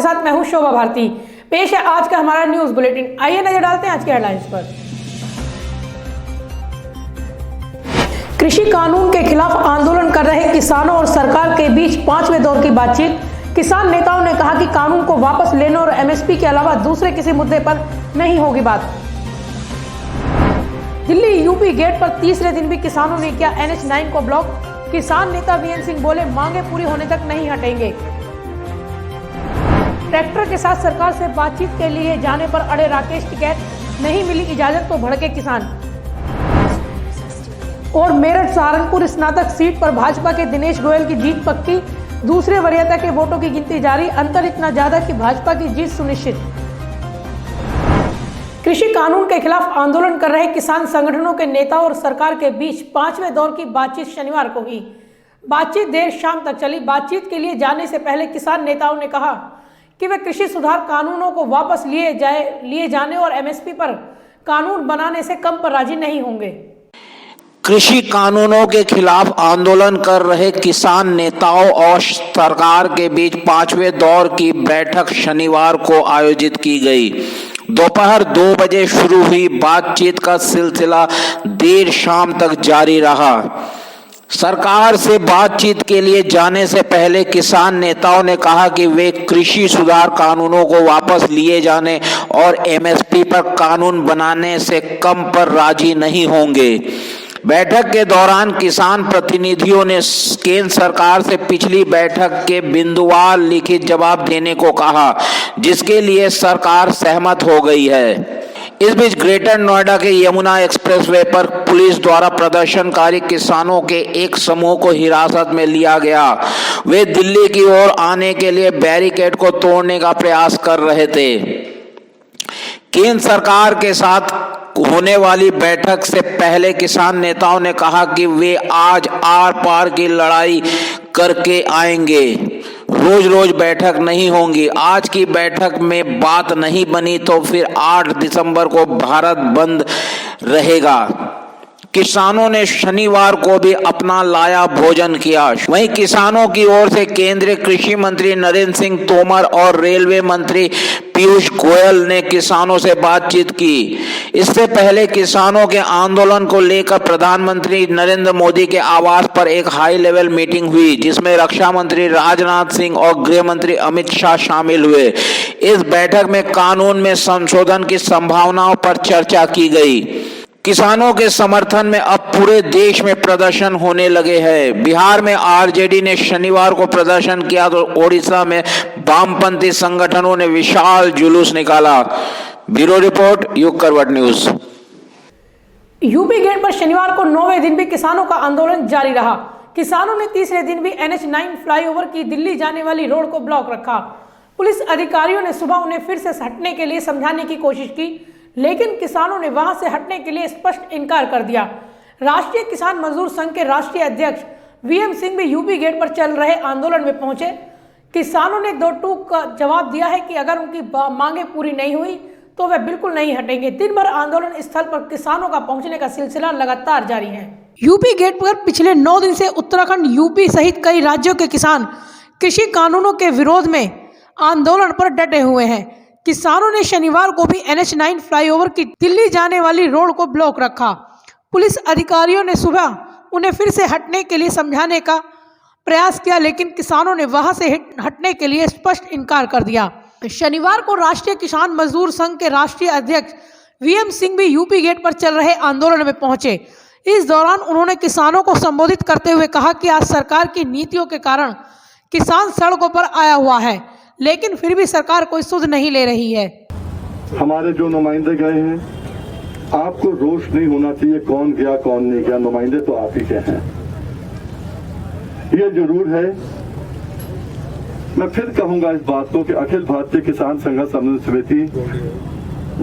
आपके साथ मैं हूं शोभा भारती। पेश है आज का हमारा न्यूज बुलेटिन। आइए नजर डालते हैं आज के हेडलाइंस पर। कृषि कानून के खिलाफ आंदोलन कर रहे किसानों और सरकार के बीच 5वें दौर की बातचीत। किसान नेताओं ने कहा कि कानून को वापस लेने और एमएसपी के अलावा दूसरे किसी मुद्दे पर नहीं होगी बात। दिल्ली यूपी गेट पर तीसरे दिन भी किसानों ने किया NH9 को ब्लॉक। किसान नेता वीएन सिंह बोले, मांगे पूरी होने तक नहीं हटेंगे। ट्रैक्टर के साथ सरकार से बातचीत के लिए जाने पर अड़े राकेश टिकैत, नहीं मिली इजाजत तो भड़के किसान। और मेरठ सहारनपुर स्नातक सीट पर भाजपा के दिनेश गोयल की जीत पक्की। दूसरे वरीयता के वोटों की गिनती जारी, अंतर इतना ज्यादा कि भाजपा की जीत सुनिश्चित। कृषि कानून के खिलाफ आंदोलन कर रहे किसान संगठनों के नेताओं और सरकार के बीच 5वें दौर की बातचीत शनिवार को हुई। बातचीत देर शाम तक चली। बातचीत के लिए जाने से पहले किसान नेताओं ने कहा कि वे कृषि सुधार कानूनों को वापस लिए जाने और एमएसपी पर कानून बनाने से कम पर राजी नहीं होंगे। कृषि कानूनों के खिलाफ आंदोलन कर रहे किसान नेताओं और सरकार के बीच 5वें दौर की बैठक शनिवार को आयोजित की गई। दोपहर 2 बजे शुरू हुई बातचीत का सिलसिला देर शाम तक जारी रहा। सरकार से बातचीत के लिए जाने से पहले किसान नेताओं ने कहा कि वे कृषि सुधार कानूनों को वापस लिए जाने और एमएसपी पर कानून बनाने से कम पर राजी नहीं होंगे। बैठक के दौरान किसान प्रतिनिधियों ने केंद्र सरकार से पिछली बैठक के बिंदुवार लिखित जवाब देने को कहा, जिसके लिए सरकार सहमत हो गई है। इस बीच ग्रेटर नोएडा के यमुना एक्सप्रेसवे पर पुलिस द्वारा प्रदर्शनकारी किसानों के एक समूह को हिरासत में लिया गया। वे दिल्ली की ओर आने के लिए बैरिकेड को तोड़ने का प्रयास कर रहे थे। केंद्र सरकार के साथ होने वाली बैठक से पहले किसान नेताओं ने कहा कि वे आज आर पार की लड़ाई करके आएंगे। रोज रोज बैठक नहीं होंगी। आज की बैठक में बात नहीं बनी तो फिर 8 दिसंबर को भारत बंद रहेगा। किसानों ने शनिवार को भी अपना लाया भोजन किया। वहीं किसानों की ओर से केंद्रीय कृषि मंत्री नरेंद्र सिंह तोमर और रेलवे मंत्री पीयूष गोयल ने किसानों से बातचीत की। इससे पहले किसानों के आंदोलन को लेकर प्रधानमंत्री नरेंद्र मोदी के आवास पर एक हाई लेवल मीटिंग हुई, जिसमें रक्षा मंत्री राजनाथ सिंह और गृह मंत्री अमित शाह शामिल हुए। इस बैठक में कानून में संशोधन की संभावनाओं पर चर्चा की गई। किसानों के समर्थन में अब पूरे देश में प्रदर्शन होने लगे हैं। बिहार में आरजेडी ने शनिवार को प्रदर्शन किया तो ओडिशा में वामपंथी संगठनों ने विशाल जुलूस निकाला। ब्यूरो रिपोर्ट, युग करवट न्यूज। यूपी गेट पर शनिवार को 9वें दिन भी किसानों का आंदोलन जारी रहा। किसानों ने तीसरे दिन भी NH9 फ्लाईओवर की दिल्ली जाने वाली रोड को ब्लॉक रखा। पुलिस अधिकारियों ने सुबह उन्हें फिर से हटने के लिए समझाने की कोशिश की, लेकिन किसानों ने वहां से हटने के लिए स्पष्ट इनकार कर दिया। राष्ट्रीय किसान मजदूर संघ के राष्ट्रीय अध्यक्ष वीएम सिंह भी यूपी गेट पर चल रहे आंदोलन में पहुंचे। किसानों ने 2 टूक का जवाब दिया है कि अगर उनकी मांगे पूरी नहीं हुई तो वे बिल्कुल नहीं हटेंगे। दिन भर आंदोलन स्थल पर किसानों का पहुंचने का सिलसिला लगातार जारी है। यूपी गेट पर पिछले 9 दिन से उत्तराखंड, यूपी सहित कई राज्यों के किसान कृषि कानूनों के विरोध में आंदोलन पर डटे हुए हैं। किसानों ने शनिवार को भी NH9 फ्लाईओवर की दिल्ली जाने वाली रोड को ब्लॉक रखा। पुलिस अधिकारियों ने सुबह उन्हें फिर से हटने के लिए समझाने का प्रयास किया, लेकिन किसानों ने वहां से हटने के लिए स्पष्ट इनकार कर दिया। शनिवार को राष्ट्रीय किसान मजदूर संघ के राष्ट्रीय अध्यक्ष वीएम सिंह भी यूपी गेट पर चल रहे आंदोलन में पहुंचे। इस दौरान उन्होंने किसानों को संबोधित करते हुए कहा कि आज सरकार की नीतियों के कारण किसान सड़कों पर आया हुआ है, लेकिन फिर भी सरकार कोई सुध नहीं ले रही है। हमारे जो नुमाइंदे गए हैं, आपको रोष नहीं होना चाहिए कौन गया कौन नहीं गया, नुमाइंदे तो आप ही के हैं। ये जरूर है, मैं फिर कहूंगा इस बात को कि अखिल भारतीय किसान संघर्ष समन्वय समिति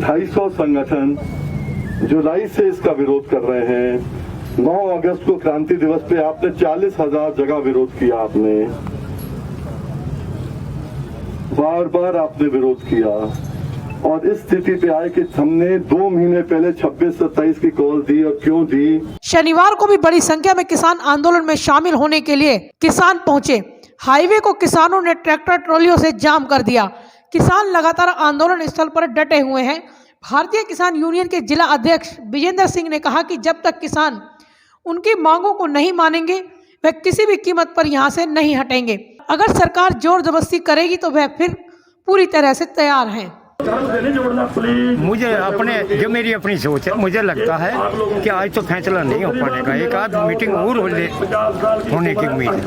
250 संगठन जुलाई से इसका विरोध कर रहे हैं। 9 अगस्त को क्रांति दिवस पे आपने 40,000 जगह विरोध किया। आपने बार बार आपने विरोध किया और इस स्थिति पे आए कि हमने 2 महीने पहले 26-27 की कॉल दी। और क्यों दी? शनिवार को भी बड़ी संख्या में किसान आंदोलन में शामिल होने के लिए किसान पहुंचे। हाईवे को किसानों ने ट्रैक्टर ट्रॉलियों से जाम कर दिया। किसान लगातार आंदोलन स्थल पर डटे हुए हैं। भारतीय किसान यूनियन के जिला अध्यक्ष विजेंद्र सिंह ने कहा कि जब तक किसान उनकी मांगों को नहीं मानेंगे वह किसी भी कीमत पर यहां से नहीं हटेंगे। अगर सरकार जोर जबरदस्ती करेगी तो वह फिर पूरी तरह से तैयार हैं। मुझे अपने जो मेरी अपनी सोच है, मुझे लगता है कि आज तो फैसला नहीं हो पाने का, एक आध मीटिंग और होने की उम्मीद है।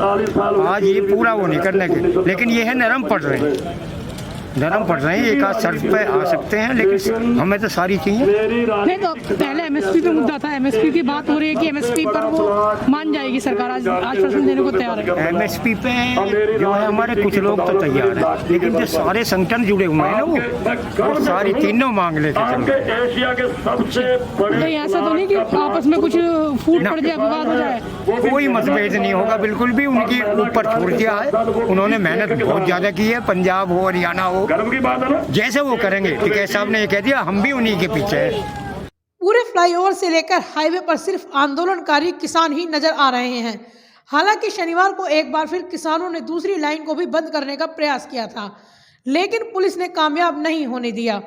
आज ये पूरा वो नहीं करने के, लेकिन ये है नरम पड़ रहे हैं, एक आध शर्त पे आ सकते हैं, लेकिन हमें तो सारी चाहिए। नहीं तो पहले एमएसपी पे मुद्दा था, एमएसपी की बात हो रही है कि एमएसपी पर वो मान जाएगी सरकार, आज आश्वासन देने को तैयार है। एमएसपी पे जो है हमारे कुछ लोग तो तैयार हैं, लेकिन जो सारे संगठन जुड़े हुए हैं ना वो सारी तीनों मांग लेते हैं। ऐसा तो नहीं कि आपस में कुछ फूट पड़ जाए, विवाद हो जाए? कोई मतभेद नहीं होगा, बिल्कुल भी उनके ऊपर छोड़ दिया है। उन्होंने मेहनत बहुत ज्यादा की है, पंजाब हो हरियाणा हो, जैसे वो करेंगे। टिकैत साहब ने ये कह दिया, हम भी उन्हीं के पीछे हैं। पूरे फ्लाईओवर से लेकर हाईवे पर सिर्फ आंदोलनकारी किसान ही नजर आ रहे हैं। हालांकि शनिवार को एक बार फिर किसानों ने दूसरी लाइन को भी बंद करने का प्रयास किया था, लेकिन पुलिस ने कामयाब नहीं होने दिया।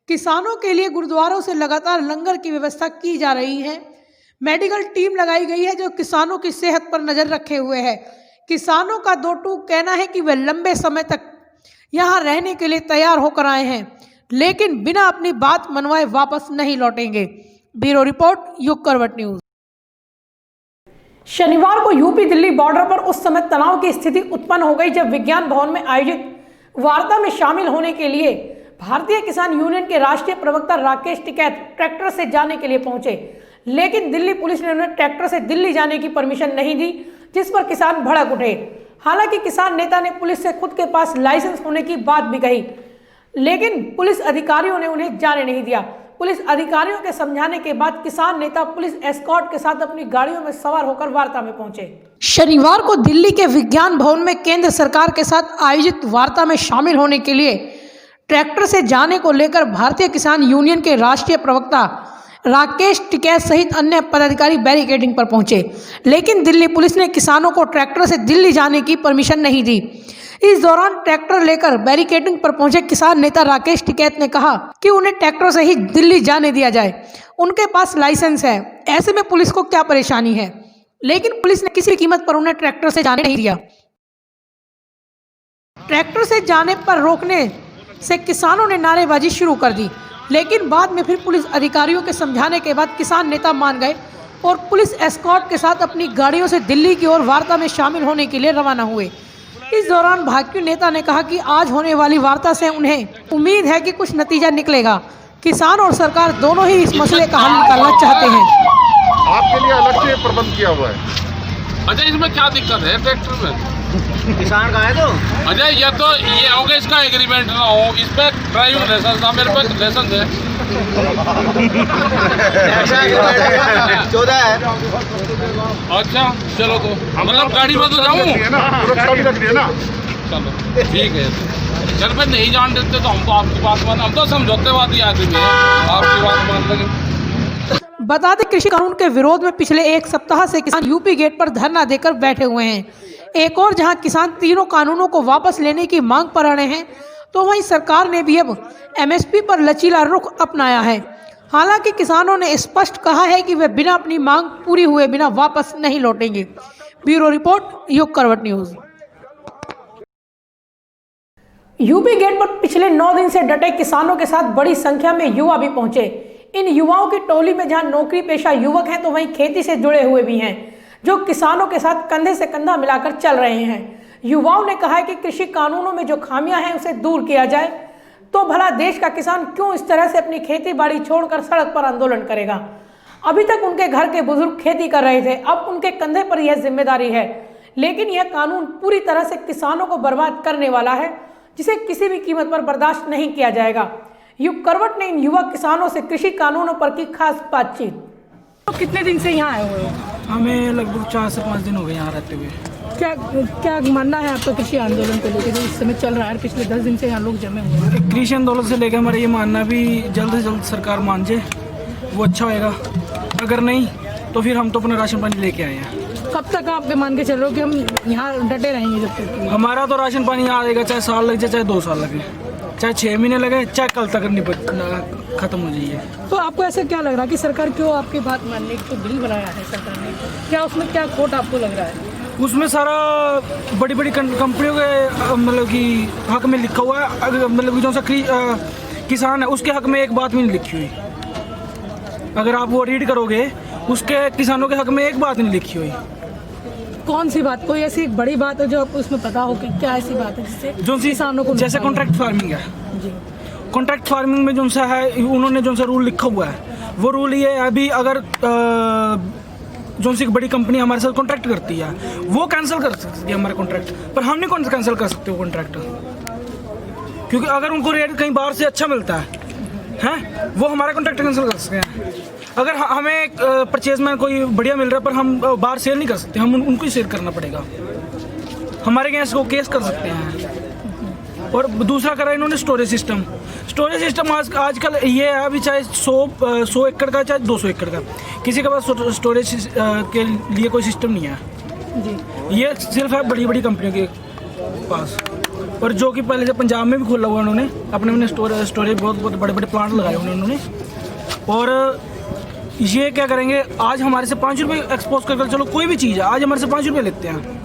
किसानों के लिए गुरुद्वारों से लगातार लंगर की व्यवस्था की जा रही है। मेडिकल टीम लगाई गई है जो किसानों की सेहत पर नजर रखे हुए है। किसानों का दो टूक कहना है कि वे लंबे समय तक यहाँ रहने के लिए तैयार होकर आए हैं, लेकिन बिना अपनी बात मनवाए वापस नहीं लौटेंगे। ब्यूरो रिपोर्ट, युग करवट न्यूज। शनिवार को यूपी दिल्ली बॉर्डर पर उस समय तनाव की स्थिति उत्पन्न हो गई जब विज्ञान भवन में आयोजित वार्ता में शामिल होने के लिए भारतीय किसान यूनियन के राष्ट्रीय प्रवक्ता राकेश टिकैत ट्रैक्टर से जाने के लिए पहुंचे, लेकिन दिल्ली पुलिस ने उन्हें ट्रैक्टर से दिल्ली जाने की परमिशन नहीं दी, जिस पर किसान भड़क उठे। हालांकि किसान नेता ने पुलिस से खुद के पास लाइसेंस होने की बात भी कही, लेकिन पुलिस अधिकारियों ने उन्हें जाने नहीं दिया। पुलिस अधिकारियों के समझाने के बाद किसान नेता पुलिस एस्कॉर्ट के साथ अपनी गाड़ियों में सवार होकर वार्ता में पहुंचे। शनिवार को दिल्ली के विज्ञान भवन में केंद्र सरकार के साथ आयोजित वार्ता में शामिल होने के लिए ट्रैक्टर से जाने को लेकर भारतीय किसान यूनियन के राष्ट्रीय प्रवक्ता राकेश टिकैत सहित अन्य पदाधिकारी बैरिकेडिंग पर पहुंचे, लेकिन दिल्ली पुलिस ने किसानों को ट्रैक्टर से दिल्ली जाने की परमिशन नहीं दी। इस दौरान ट्रैक्टर लेकर बैरिकेडिंग पर पहुंचे किसान नेता राकेश टिकैत ने कहा कि उन्हें ट्रैक्टर से ही दिल्ली जाने दिया जाए, उनके पास लाइसेंस है, ऐसे में पुलिस को क्या परेशानी है। लेकिन पुलिस ने किसी कीमत पर उन्हें ट्रैक्टर से जाने नहीं दिया। ट्रैक्टर से जाने पर रोकने से किसानों ने नारेबाजी शुरू कर दी, लेकिन बाद में फिर पुलिस अधिकारियों के समझाने के बाद किसान नेता मान गए और पुलिस एस्कॉर्ट के साथ अपनी गाड़ियों से दिल्ली की ओर वार्ता में शामिल होने के लिए रवाना हुए। इस दौरान भाजपा नेता ने कहा कि आज होने वाली वार्ता से उन्हें उम्मीद है कि कुछ नतीजा निकलेगा। किसान और सरकार दोनों ही इस मसले का हल निकालना चाहते हैं। आपके लिए अलग से प्रबंध किया हुआ है। अच्छा, इसमें क्या दिक्कत है ट्रैक्टर में? किसान का है तो अच्छा, ये हो गया इसका एग्रीमेंट ना हो, इस पे ड्राइविंग लाइसेंस था, मेरे पे लाइसेंस है। 14 है। अच्छा चलो, तो मतलब गाड़ी में तो जाऊँ, सुरक्षा भी रख दिया ना। चलो ठीक है। चल पे नहीं जान देते तो हम तो आपकी बात मान, हम तो समझौतेवादी आदमी हैं, आपकी बात मान लेंगे। बता दें, कृषि कानून के विरोध में पिछले एक सप्ताह से किसान यूपी गेट पर धरना देकर बैठे हुए हैं। एक और जहां किसान तीनों कानूनों को वापस लेने की मांग पर अड़े हैं, तो वहीं सरकार ने भी अब एमएसपी पर लचीला रुख अपनाया है। हालांकि किसानों ने स्पष्ट कहा है कि वे बिना अपनी मांग पूरी हुए बिना वापस नहीं लौटेंगे। ब्यूरो रिपोर्ट, युग करवट न्यूज। यूपी गेट पर पिछले 9 दिन से डटे किसानों के साथ बड़ी संख्या में युवा भी पहुंचे। इन युवाओं की टोली में जहां नौकरी पेशा युवक हैं, तो वहीं खेती से जुड़े हुए भी हैं, जो किसानों के साथ कंधे से कंधा मिलाकर चल रहे हैं। युवाओं ने कहा है कि कृषि कानूनों में जो खामियां हैं उसे दूर किया जाए, तो भला देश का किसान क्यों इस तरह से अपनी खेती बाड़ी छोड़कर सड़क पर आंदोलन करेगा। अभी तक उनके घर के बुजुर्ग खेती कर रहे थे, अब उनके कंधे पर यह जिम्मेदारी है, लेकिन यह कानून पूरी तरह से किसानों को बर्बाद करने वाला है, जिसे किसी भी कीमत पर बर्दाश्त नहीं किया जाएगा। युग करवट ने इन युवा किसानों से कृषि कानूनों पर की खास बातचीत। तो कितने दिन से यहाँ आए हुए हो? हमें लगभग 4 से 5 दिन हो गए यहाँ रहते हुए। क्या मानना है आपका कृषि आंदोलन को लेकर जो इस समय चल रहा है? पिछले 10 दिन से यहाँ लोग जमे हुए हैं। कृषि आंदोलन से लेकर हमारा ये मानना भी जल्द से जल्द सरकार मान जाए, वो अच्छा होएगा। अगर नहीं तो फिर हम तो अपना राशन पानी लेके आए हैं। कब तक आप मान के चल रहे हो कि हम यहाँ डटे रहेंगे? जब तक हमारा तो राशन पानी यहाँ आएगा, चाहे साल लग जाए चाहे 2 साल लगे। चाहे 6 महीने लगे, चाहे कल तक खत्म हो जाइए। तो आपको ऐसे क्या लग रहा है कि सरकार क्यों आपकी बात मानने को बिल बनाया है सरकार ने? क्या उसमें क्या खोट आपको लग रहा है? उसमें सारा बड़ी बड़ी कंपनियों के मतलब कि हक में लिखा हुआ है। मतलब कि जो सा किसान है उसके हक में एक बात भी नहीं लिखी हुई। अगर आप वो रीड करोगे, उसके किसानों के हक में एक बात नहीं लिखी हुई। कौन सी बात? कोई ऐसी बड़ी बात है जो आपको उसमें पता हो कि क्या ऐसी बात है जिससे जो किसानों को जैसे नुकसान कॉन्ट्रैक्ट फार्मिंग है, जी। कॉन्ट्रैक्ट फार्मिंग में जो सा है उन्होंने जो सा रूल लिखा हुआ है, वो रूल ये है अभी अगर जो सी बड़ी कंपनी हमारे साथ कॉन्ट्रैक्ट करती है वो कैंसिल कर सकती है हमारा कॉन्ट्रैक्ट, पर हम नहीं कैंसिल कर सकते वो कॉन्ट्रैक्ट, क्योंकि अगर उनको रेट कहीं बाहर से अच्छा मिलता है वो हमारा कॉन्ट्रैक्ट कैंसिल कर सकते हैं। अगर हमें परचेज में कोई बढ़िया मिल रहा है पर हम बाहर सेल नहीं कर सकते, हम उनको ही सेल करना पड़ेगा, हमारे अगेंस्ट को केस कर सकते हैं। और दूसरा करा इन्होंने स्टोरेज सिस्टम आजकल ये है अभी चाहे 100 एकड़ का चाहे 200 एकड़ का, किसी के पास स्टोरेज के लिए कोई सिस्टम नहीं है जी। ये सिर्फ है बड़ी बड़ी कंपनियों के पास, और जो कि पहले से पंजाब में भी खोला हुआ उन्होंने अपने स्टोरेज बहुत बड़े बड़े प्लांट लगाए हुए उन्होंने। और ये क्या करेंगे, आज हमारे से 5 रुपये एक्सपोज कर चलो कोई भी चीज़ है, आज हमारे से 5 रुपये लेते हैं,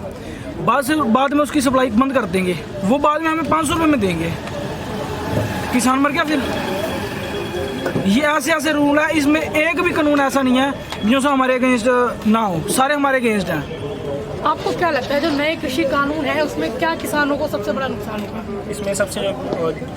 बाद में उसकी सप्लाई बंद कर देंगे, वो बाद में हमें 500 रुपये में देंगे, किसान मर गया फिर। ये ऐसे रूल है, इसमें एक भी कानून ऐसा नहीं है जो हमारे अगेंस्ट ना हो, सारे हमारे अगेंस्ट हैं। आपको क्या लगता है जो नए कृषि कानून है उसमें क्या किसानों को सबसे बड़ा नुकसान होगा? इसमें सबसे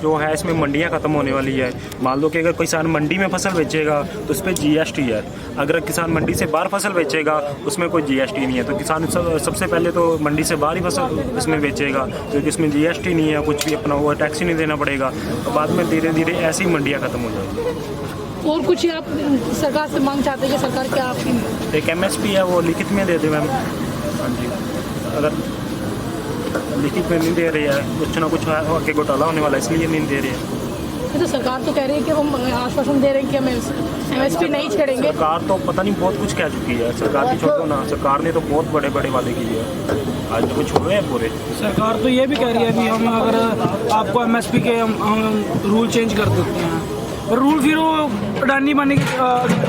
जो है इसमें मंडियां ख़त्म होने वाली है। मान लो कि अगर किसान मंडी में फसल बेचेगा तो उस पर GST है, अगर किसान मंडी से बाहर फसल बेचेगा उसमें कोई GST नहीं है। तो किसान सबसे पहले तो मंडी से बाहर ही फसल इसमें बेचेगा, क्योंकि इसमें GST नहीं है, कुछ भी अपना वो टैक्स ही नहीं देना पड़ेगा। तो बाद में धीरे धीरे ऐसी मंडियाँ ख़त्म हो जाएंगी। और कुछ आप सरकार से मांग चाहते हैं कि सरकार क्या आपकी एक MSP है वो लिखित में दे दे मैम। हाँ जी, अगर लिखित में नहीं दे रही है कुछ ना कुछ आगे घोटाला होने वाला इसलिए नहीं दे रही है। तो सरकार तो कह रही है कि हम आश्वासन दे रहे हैं कि हम MSP नहीं छेड़ेंगे। सरकार तो पता नहीं बहुत कुछ कह चुकी है, सरकार की छोड़ो ना, सरकार ने तो बहुत बड़े बड़े वादे किए हैं, आज तो कुछ हुए हैं पूरे। सरकार तो ये भी कह रही है कि हम अगर आपको MSP के हम रूल चेंज कर देते हैं, और रूल फिर वो अडानी बनने के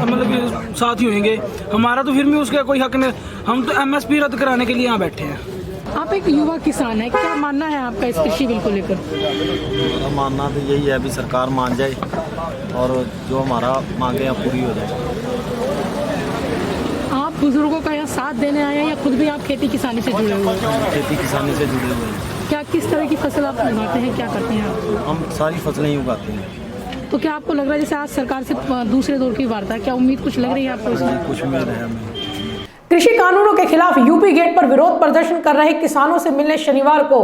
मतलब कि साथ ही होंगे, हमारा तो फिर भी उसका कोई हक नहीं। हम तो MSP रद्द कराने के लिए यहाँ बैठे हैं। आप एक युवा किसान है, क्या मानना है आपका इस कृषि बिल को लेकर? मेरा मानना तो यही है अभी सरकार मान जाए और जो हमारा मांगे हैं पूरी हो जाए। आप बुजुर्गों का यहाँ साथ देने आए हैं या खुद भी आप खेती किसानी से जुड़े हुए हैं? खेती किसानी से जुड़े हुए हैं। क्या किस तरह की फसल आप उगाते हैं, क्या करते हैं आप? हम सारी फसलें ही उगाते हैं। तो क्या आपको लग रहा है जैसे आज सरकार से दूसरे दौर की वार्ता है, क्या उम्मीद कुछ लग रही है आपको इसमें? कुछ उम्मीद है हमें। कृषि कानूनों के खिलाफ यूपी गेट पर विरोध प्रदर्शन कर रहे किसानों से मिलने शनिवार को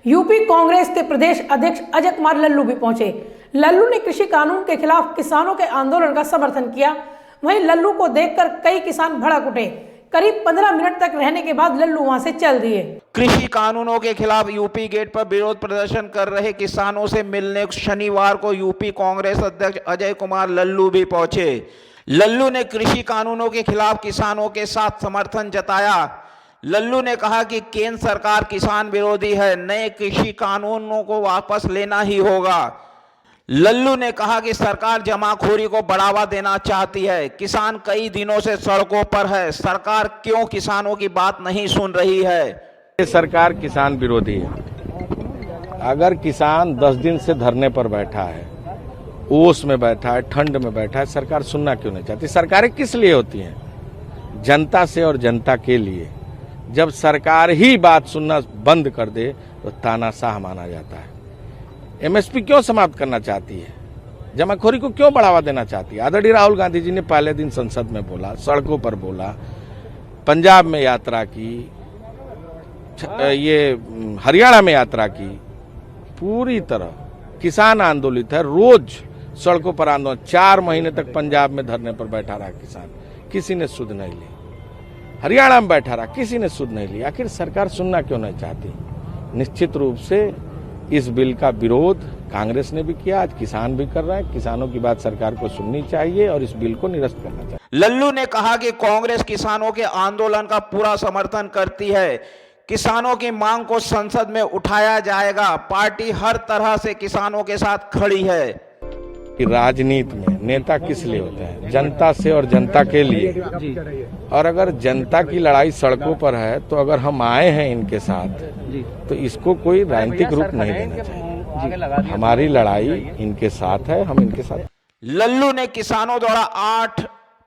यूपी कांग्रेस के प्रदेश अध्यक्ष अजय कुमार लल्लू भी पहुंचे। लल्लू ने कृषि कानून के खिलाफ किसानों के आंदोलन का समर्थन किया। वहीं लल्लू को देखकर कई किसान भड़क उठे। करीब 15 मिनट तक रहने के बाद लल्लू वहां से चल दिए। कृषि कानूनों के खिलाफ यूपी गेट पर विरोध प्रदर्शन कर रहे किसानों से मिलने शनिवार को यूपी कांग्रेस अध्यक्ष अजय कुमार लल्लू भी पहुंचे। लल्लू ने कृषि कानूनों के खिलाफ किसानों के साथ समर्थन जताया। लल्लू ने कहा कि केंद्र सरकार किसान विरोधी है, नए कृषि कानूनों को वापस लेना ही होगा। लल्लू ने कहा कि सरकार जमाखोरी को बढ़ावा देना चाहती है, किसान कई दिनों से सड़कों पर है, सरकार क्यों किसानों की बात नहीं सुन रही है। ये सरकार किसान विरोधी है। अगर किसान 10 दिन से धरने पर बैठा है, ओस में बैठा है, ठंड में बैठा है, सरकार सुनना क्यों नहीं चाहती? सरकारें किस लिए होती हैं? जनता से और जनता के लिए। जब सरकार ही बात सुनना बंद कर दे तो तानाशाह माना जाता है। MSP क्यों समाप्त करना चाहती है? जमाखोरी को क्यों बढ़ावा देना चाहती है? आदरणीय राहुल गांधी जी ने पहले दिन संसद में बोला, सड़कों पर बोला, पंजाब में यात्रा की, ये हरियाणा में यात्रा की, पूरी तरह किसान आंदोलित है। रोज सड़कों पर आंदोलन, 4 महीने तक पंजाब में धरने पर बैठा रहा किसान, किसी ने सुध नहीं ली। हरियाणा में बैठा रहा, किसी ने सुध नहीं ली। आखिर सरकार सुनना क्यों नहीं चाहती? निश्चित रूप से इस बिल का विरोध कांग्रेस ने भी किया, आज किसान भी कर रहे हैं। किसानों की बात सरकार को सुननी चाहिए और इस बिल को निरस्त करना चाहिए। लल्लू ने कहा कि कांग्रेस किसानों के आंदोलन का पूरा समर्थन करती है। किसानों की मांग को संसद में उठाया जाएगा। पार्टी हर तरह से किसानों के साथ खड़ी है। कि राजनीति में नेता किस लिए होते हैं? जनता से और जनता के लिए। और अगर जनता की लड़ाई सड़कों पर है तो अगर हम आए हैं इनके साथ तो इसको कोई राजनीतिक रूप नहीं देना चाहिए। हमारी लड़ाई इनके साथ है, हम इनके साथ। लल्लू ने किसानों द्वारा 8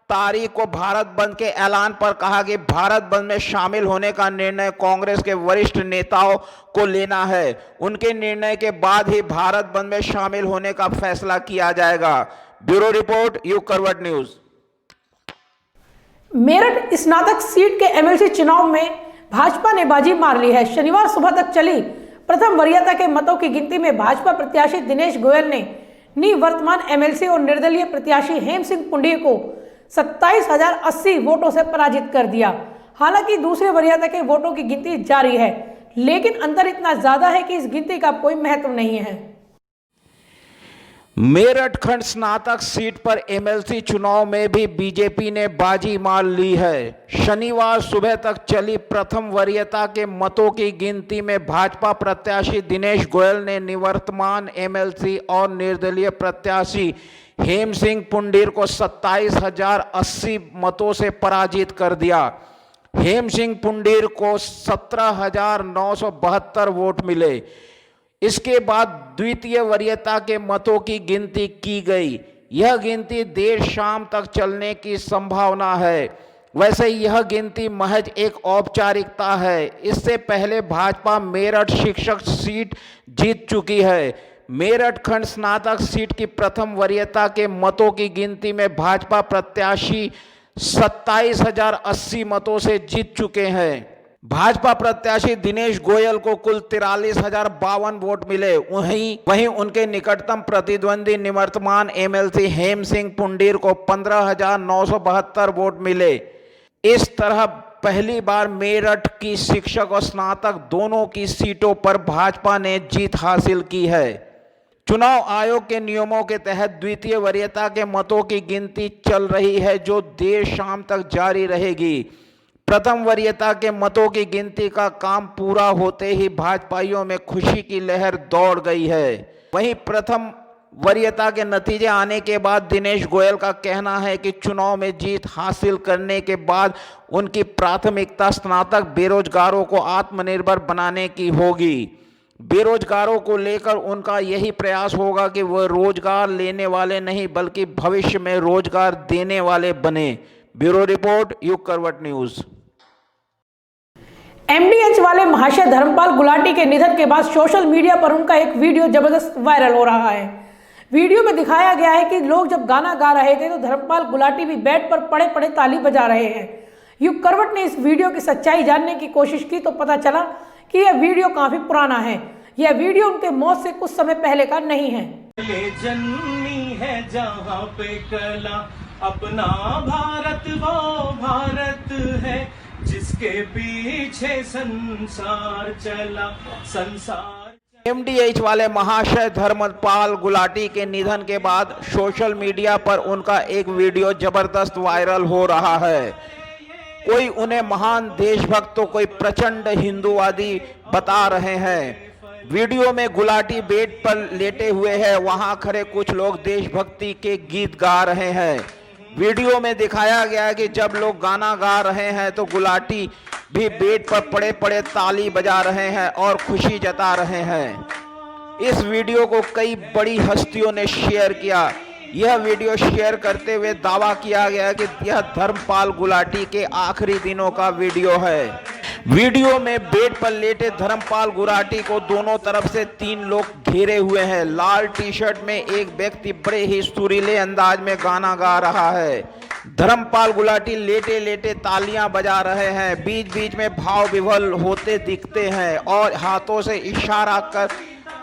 तारीख को भारत बंद के ऐलान पर कहा कि भारत बंद में शामिल होने का निर्णय कांग्रेस के वरिष्ठ नेताओं को लेना है। उनके निर्णय के बाद ही भारत बंद में शामिल होने का फैसला किया जाएगा। ब्यूरो रिपोर्ट, युग करवट न्यूज। मेरठ स्नातक सीट के एमएलसी चुनाव में भाजपा ने बाजी मार ली है। शनिवार सुबह तक चली प्रथम वरीयता के मतों की गिनती में भाजपा प्रत्याशी दिनेश गोयल ने निवर्तमान एमएलसी और निर्दलीय प्रत्याशी हेम सिंह पुंडीर को 27,080 वोटों से पराजित कर दिया। हालांकि दूसरे वरीयता के वोटों की गिनती जारी है, लेकिन अंतर इतना ज्यादा है कि इस गिनती का कोई महत्व नहीं है। मेरठ खंड स्नातक सीट पर एमएलसी चुनाव में भी बीजेपी ने बाजी मार ली है। शनिवार सुबह तक चली प्रथम वरीयता के मतों की गिनती में भाजपा प्रत्याशी दिनेश गोयल ने निवर्तमान एमएलसी और निर्दलीय प्रत्याशी हेम सिंह पुंडीर को 27,080 मतों से पराजित कर दिया। हेम सिंह पुंडीर को 17,972 वोट मिले। इसके बाद द्वितीय वरीयता के मतों की गिनती की गई। यह गिनती देर शाम तक चलने की संभावना है। वैसे यह गिनती महज एक औपचारिकता है। इससे पहले भाजपा मेरठ शिक्षक सीट जीत चुकी है। मेरठ खंड स्नातक सीट की प्रथम वरीयता के मतों की गिनती में भाजपा प्रत्याशी 27,080 मतों से जीत चुके हैं। भाजपा प्रत्याशी दिनेश गोयल को कुल 43,052 वोट मिले। वहीं उनके निकटतम प्रतिद्वंदी निवर्तमान एमएलसी हेम सिंह पुंडीर को 15,972 वोट मिले। इस तरह पहली बार मेरठ की शिक्षक और स्नातक दोनों की सीटों पर भाजपा ने जीत हासिल की है। चुनाव आयोग के नियमों के तहत द्वितीय वरीयता के मतों की गिनती चल रही है, जो देर शाम तक जारी रहेगी। प्रथम वरीयता के मतों की गिनती का काम पूरा होते ही भाजपाइयों में खुशी की लहर दौड़ गई है। वहीं प्रथम वरीयता के नतीजे आने के बाद दिनेश गोयल का कहना है कि चुनाव में जीत हासिल करने के बाद उनकी प्राथमिकता स्नातक बेरोजगारों को आत्मनिर्भर बनाने की होगी। बेरोजगारों को लेकर उनका यही प्रयास होगा कि वह रोजगार लेने वाले नहीं बल्कि भविष्य में रोजगार देने वाले बने। ब्यूरो रिपोर्ट, युग करवट न्यूज। एमडीएच वाले महाशय धर्मपाल गुलाटी के निधन के बाद सोशल मीडिया पर उनका एक वीडियो जबरदस्त वायरल हो रहा है। वीडियो में दिखाया गया है कि लोग जब गाना गा रहे थे तो धर्मपाल गुलाटी भी बेड पर पड़े पड़े ताली बजा रहे हैं। युग करवट ने इस वीडियो की सच्चाई जानने की कोशिश की तो पता चला कि यह वीडियो काफी पुराना है। यह वीडियो उनके मौत से कुछ समय पहले का नहीं है। जन्मी है जहाँ पे कला, अपना भारत वो भारत है जिसके पीछे संसार चला, संसार। एमडीएच वाले महाशय धर्मपाल गुलाटी के निधन के बाद सोशल मीडिया पर उनका एक वीडियो जबरदस्त वायरल हो रहा है। कोई उन्हें महान देशभक्त तो कोई प्रचंड हिंदूवादी बता रहे हैं। वीडियो में गुलाटी बेड पर लेटे हुए हैं, वहां खड़े कुछ लोग देशभक्ति के गीत गा रहे हैं। वीडियो में दिखाया गया है कि जब लोग गाना गा रहे हैं तो गुलाटी भी बेड पर पड़े पड़े ताली बजा रहे हैं और खुशी जता रहे हैं। इस वीडियो को कई बड़ी हस्तियों ने शेयर किया। यह वीडियो शेयर करते हुए दावा किया गया कि यह धर्मपाल गुलाटी के आखिरी दिनों का वीडियो है। वीडियो में बेड पर लेटे धर्मपाल गुलाटी को दोनों तरफ से 3 लोग घेरे हुए हैं। लाल टी शर्ट में एक व्यक्ति बड़े ही सुरीले अंदाज में गाना गा रहा है। धर्मपाल गुलाटी लेटे लेटे तालियां बजा रहे हैं, बीच बीच में भाव विभोर होते दिखते हैं और हाथों से इशारा कर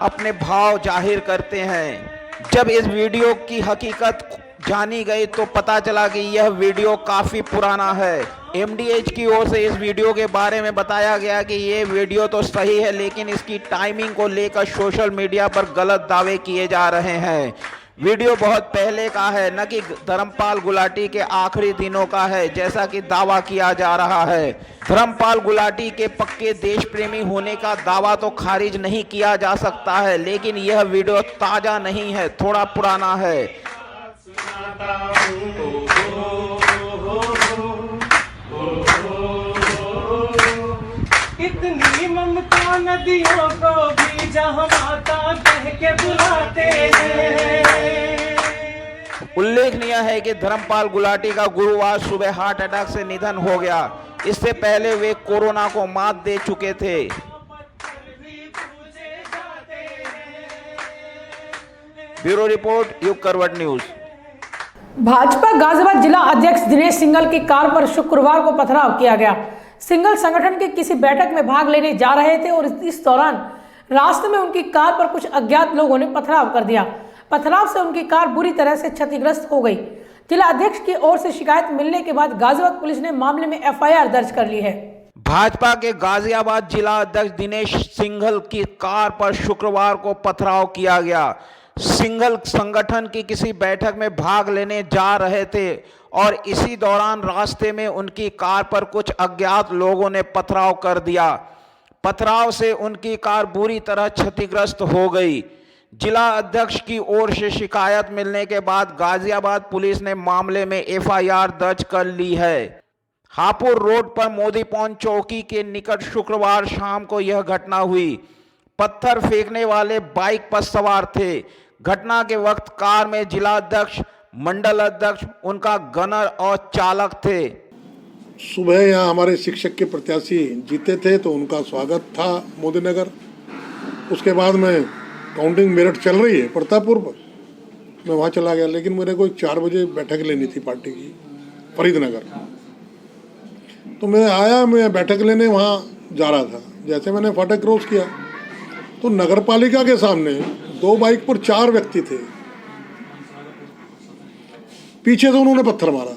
अपने भाव जाहिर करते हैं। जब इस वीडियो की हकीकत जानी गई तो पता चला कि यह वीडियो काफी पुराना है। एमडीएच की ओर से इस वीडियो के बारे में बताया गया कि ये वीडियो तो सही है, लेकिन इसकी टाइमिंग को लेकर सोशल मीडिया पर गलत दावे किए जा रहे हैं। वीडियो बहुत पहले का है, न कि धर्मपाल गुलाटी के आखिरी दिनों का है जैसा कि दावा किया जा रहा है। धर्मपाल गुलाटी के पक्के देश प्रेमी होने का दावा तो खारिज नहीं किया जा सकता है, लेकिन यह वीडियो ताजा नहीं है, थोड़ा पुराना है। इतनी ममता नदियों को भी जहाँ माता कह के बुलाते हैं। उल्लेखनीय है कि धर्मपाल गुलाटी का गुरुवार सुबह हार्ट अटैक से निधन हो गया। इससे पहले वे कोरोना को मात दे चुके थे। ब्यूरो रिपोर्ट, युग करवट न्यूज। भाजपा गाजियाबाद जिला अध्यक्ष दिनेश सिंघल की कार पर शुक्रवार को पथराव किया गया। सिंघल संगठन के किसी बैठक में भाग लेने जा रहे थे और इस दौरान रास्ते में उनकी कार पर कुछ अज्ञात लोगों ने पथराव कर दिया। पथराव से उनकी कार बुरी तरह से क्षतिग्रस्त हो गई। जिला अध्यक्ष की ओर से शिकायत मिलने के बाद गाजियाबाद पुलिस ने मामले में एफआईआर दर्ज कर ली है। भाजपा के गाजियाबाद जिला अध्यक्ष दिनेश सिंघल की कार पर शुक्रवार को पथराव किया गया। सिंघल संगठन की किसी बैठक में भाग लेने जा रहे थे और इसी दौरान रास्ते में उनकी कार पर कुछ अज्ञात लोगों ने पथराव कर दिया। पथराव से उनकी कार बुरी तरह क्षतिग्रस्त हो गई। जिला अध्यक्ष की ओर से शिकायत मिलने के बाद गाजियाबाद पुलिस ने मामले में एफआईआर दर्ज कर ली है। हापुड़ रोड पर मोदी पॉइंट चौकी के निकट शुक्रवार शाम को यह घटना हुई। पत्थर फेंकने वाले बाइक पर सवार थे। घटना के वक्त कार में जिला अध्यक्ष, मंडल अध्यक्ष, उनका गनर और चालक थे। सुबह यहाँ हमारे शिक्षक के प्रत्याशी जीते थे तो उनका स्वागत था मोदी नगर। उसके बाद में काउंटिंग मेरठ चल रही है प्रतापपुर पर, मैं वहाँ चला गया, लेकिन मेरे को 4 बजे बैठक लेनी थी पार्टी की फरीदनगर। तो मैं आया, मैं बैठक लेने वहाँ जा रहा था। जैसे मैंने फाटक क्रॉस किया तो नगर पालिका के सामने 2 बाइक पर 4 व्यक्ति थे। पीछे से उन्होंने पत्थर मारा।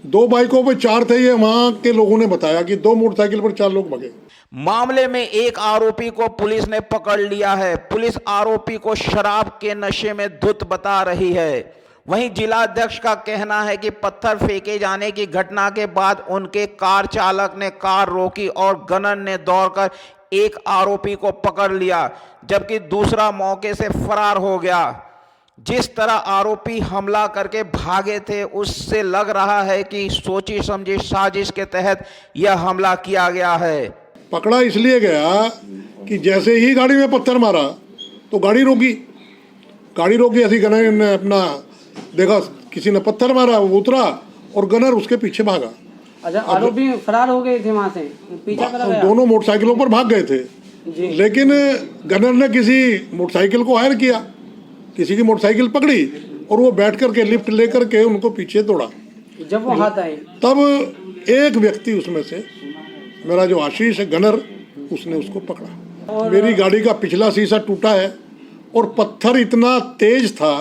2 बाइकों पर 4 थे, ये वहां के लोगों ने बताया कि 2 मोटरसाइकिल पर 4 लोग भगे। मामले में एक आरोपी को पुलिस ने पकड़ लिया है। पुलिस आरोपी को शराब के नशे में धुत बता रही है। वहीं जिला अध्यक्ष का कहना है कि पत्थर फेंके जाने की घटना के बाद उनके कार चालक ने कार रोकी और गनर ने दौड़कर एक आरोपी को पकड़ लिया, जबकि दूसरा मौके से फरार हो गया। जिस तरह आरोपी हमला करके भागे थे उससे लग रहा है कि सोची समझी साजिश के तहत यह हमला किया गया है। पकड़ा इसलिए गया कि जैसे ही गाड़ी में पत्थर मारा तो गाड़ी रोकी। ऐसी गनर ने अपना देखा किसी ने पत्थर मारा, वो उतरा और गनर उसके पीछे भागा। अच्छा, आरोपी फरार हो गए थे वहां से, पीछा करा गया। दोनों मोटरसाइकिलों पर भाग गए थे जी। लेकिन गनर ने किसी मोटरसाइकिल को हायर किया, किसी की मोटरसाइकिल पकड़ी और वो बैठ करके लिफ्ट लेकर के उनको पीछे दौड़ा। जब वो हाथ आए तब एक व्यक्ति उसमें से, मेरा जो आशीष है गनर, उसने उसको पकड़ा। मेरी गाड़ी का पिछला शीशा टूटा है और पत्थर इतना तेज था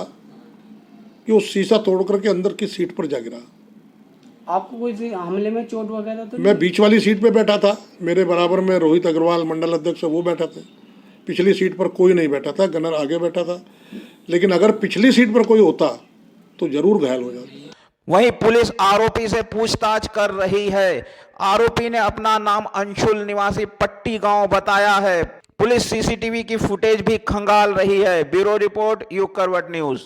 कि वो शीशा तोड़ करके अंदर की सीट पर जा गिरा। आपको कोई हमले में चोट वगैरह तो? मैं बीच वाली सीट पे बैठा था, मेरे बराबर में रोहित अग्रवाल मंडल अध्यक्ष वो बैठा थे। पिछली सीट पर कोई नहीं बैठा था, गनर आगे बैठा था। लेकिन अगर पिछली सीट पर कोई होता तो जरूर घायल हो जाता। वहीं पुलिस आरोपी से पूछताछ कर रही है। आरोपी ने अपना नाम अंशुल निवासी पट्टी गांव बताया है। पुलिस सीसीटीवी की फुटेज भी खंगाल रही है। ब्यूरो रिपोर्ट, युग करवट न्यूज।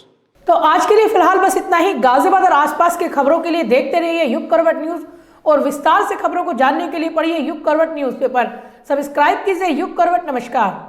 तो आज के लिए फिलहाल बस इतना ही। गाजियाबाद और आसपास के खबरों के लिए देखते रहिए युग करवट न्यूज और विस्तार से खबरों को जानने के लिए पढ़िए युग करवट न्यूज़पेपर। सब्सक्राइब कीजिए युग करवट। नमस्कार।